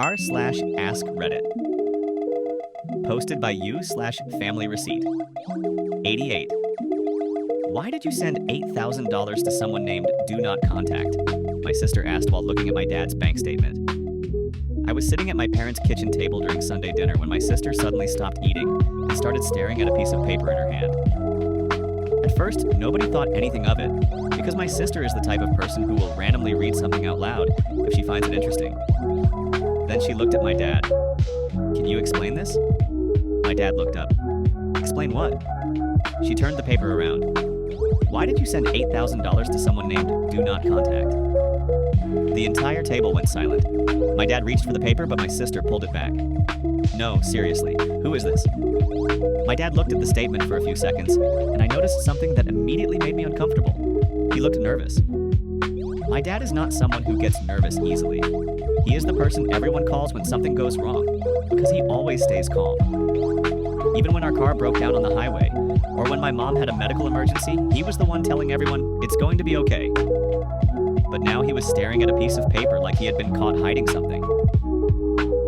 r/askreddit. Posted by you/family receipt. 88. Why did you send $8,000 to someone named Do Not Contact? My sister asked while looking at my dad's bank statement. I was sitting at my parents' kitchen table during Sunday dinner when my sister suddenly stopped eating and started staring at a piece of paper in her hand. At first, nobody thought anything of it, because my sister is the type of person who will randomly read something out loud if she finds it interesting. Then she looked at my dad. Can you explain this? My dad looked up. Explain what? She turned the paper around. Why did you send $8,000 to someone named Do Not Contact? The entire table went silent. My dad reached for the paper, but my sister pulled it back. No, seriously, who is this? My dad looked at the statement for a few seconds, and I noticed something that immediately made me uncomfortable. He looked nervous. My dad is not someone who gets nervous easily. He is the person everyone calls when something goes wrong, because he always stays calm. Even when our car broke down on the highway, or when my mom had a medical emergency, he was the one telling everyone, it's going to be okay. But now he was staring at a piece of paper like he had been caught hiding something.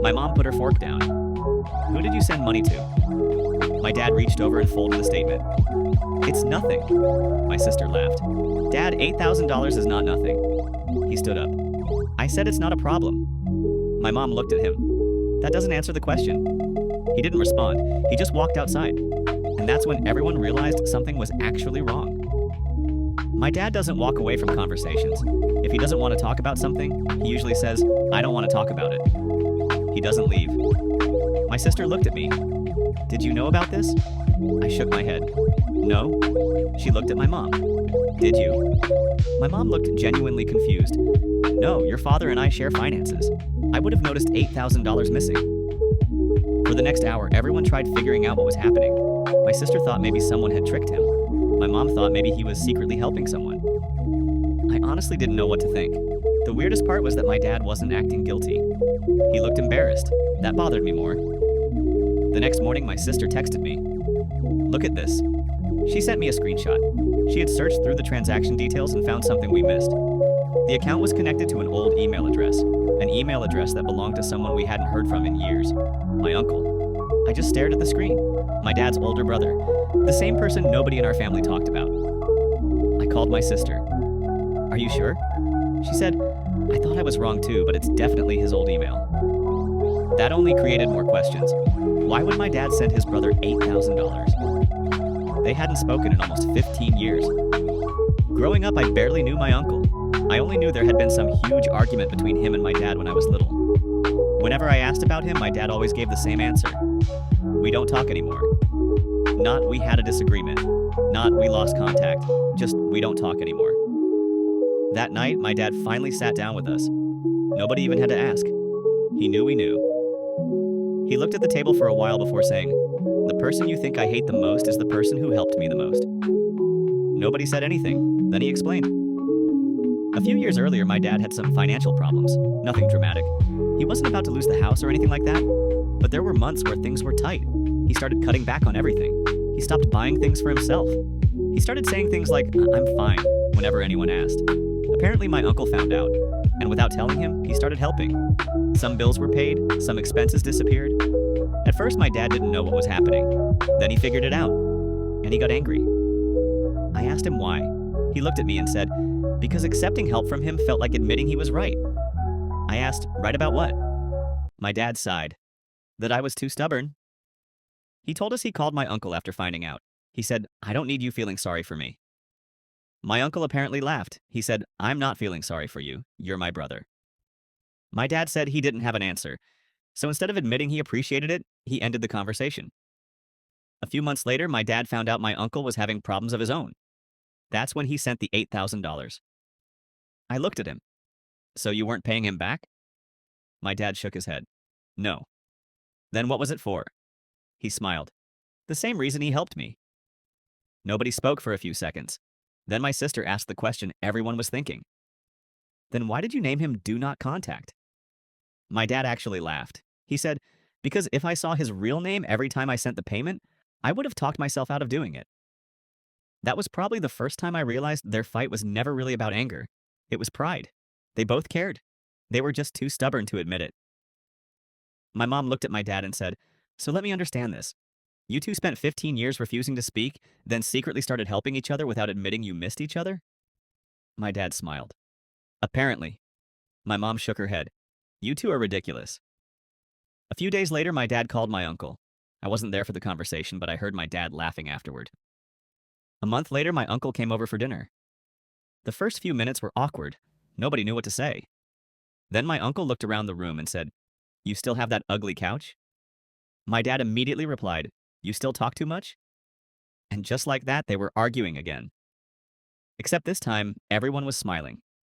My mom put her fork down. Who did you send money to? My dad reached over and folded the statement. It's nothing. My sister laughed. Dad, $8,000 is not nothing. He stood up. I said it's not a problem. My mom looked at him. That doesn't answer the question. He didn't respond. He just walked outside. And that's when everyone realized something was actually wrong. My dad doesn't walk away from conversations. If he doesn't want to talk about something, he usually says, I don't want to talk about it. He doesn't leave. My sister looked at me. Did you know about this? I shook my head. No. She looked at my mom. Did you? My mom looked genuinely confused. No, your father and I share finances. I would have noticed $8,000 missing. For the next hour, everyone tried figuring out what was happening. My sister thought maybe someone had tricked him. My mom thought maybe he was secretly helping someone. I honestly didn't know what to think. The weirdest part was that my dad wasn't acting guilty. He looked embarrassed. That bothered me more. The next morning, my sister texted me. Look at this. She sent me a screenshot. She had searched through the transaction details and found something we missed. The account was connected to an old email address, an email address that belonged to someone we hadn't heard from in years, my uncle. I just stared at the screen. My dad's older brother, the same person nobody in our family talked about. I called my sister. Are you sure? She said, I thought I was wrong too, but it's definitely his old email. That only created more questions. Why would my dad send his brother $8,000? They hadn't spoken in almost 15 years. Growing up, I barely knew my uncle. I only knew there had been some huge argument between him and my dad when I was little. Whenever I asked about him, my dad always gave the same answer. We don't talk anymore. Not we had a disagreement. Not we lost contact. Just we don't talk anymore. That night, my dad finally sat down with us. Nobody even had to ask. He knew we knew. He looked at the table for a while before saying, the person you think I hate the most is the person who helped me the most. Nobody said anything. Then he explained. A few years earlier, my dad had some financial problems. Nothing dramatic. He wasn't about to lose the house or anything like that. But there were months where things were tight. He started cutting back on everything. He stopped buying things for himself. He started saying things like, I'm fine, whenever anyone asked. Apparently my uncle found out, and without telling him, he started helping. Some bills were paid, some expenses disappeared. At first my dad didn't know what was happening. Then he figured it out, and he got angry. I asked him why. He looked at me and said, because accepting help from him felt like admitting he was right. I asked, right about what? My dad sighed. That I was too stubborn. He told us he called my uncle after finding out. He said, I don't need you feeling sorry for me. My uncle apparently laughed. He said, I'm not feeling sorry for you. You're my brother. My dad said he didn't have an answer. So instead of admitting he appreciated it, he ended the conversation. A few months later, my dad found out my uncle was having problems of his own. That's when he sent the $8,000. I looked at him. So you weren't paying him back? My dad shook his head. No. Then what was it for? He smiled. The same reason he helped me. Nobody spoke for a few seconds. Then my sister asked the question everyone was thinking. Then why did you name him Do Not Contact? My dad actually laughed. He said, because if I saw his real name every time I sent the payment, I would have talked myself out of doing it. That was probably the first time I realized their fight was never really about anger. It was pride. They both cared. They were just too stubborn to admit it. My mom looked at my dad and said, "So let me understand this. You two spent 15 years refusing to speak, then secretly started helping each other without admitting you missed each other?" My dad smiled. "Apparently." My mom shook her head. "You two are ridiculous." A few days later, my dad called my uncle. I wasn't there for the conversation, but I heard my dad laughing afterward. A month later, my uncle came over for dinner. The first few minutes were awkward. Nobody knew what to say. Then my uncle looked around the room and said, "You still have that ugly couch?" My dad immediately replied, "You still talk too much?" And just like that, they were arguing again. Except this time, everyone was smiling.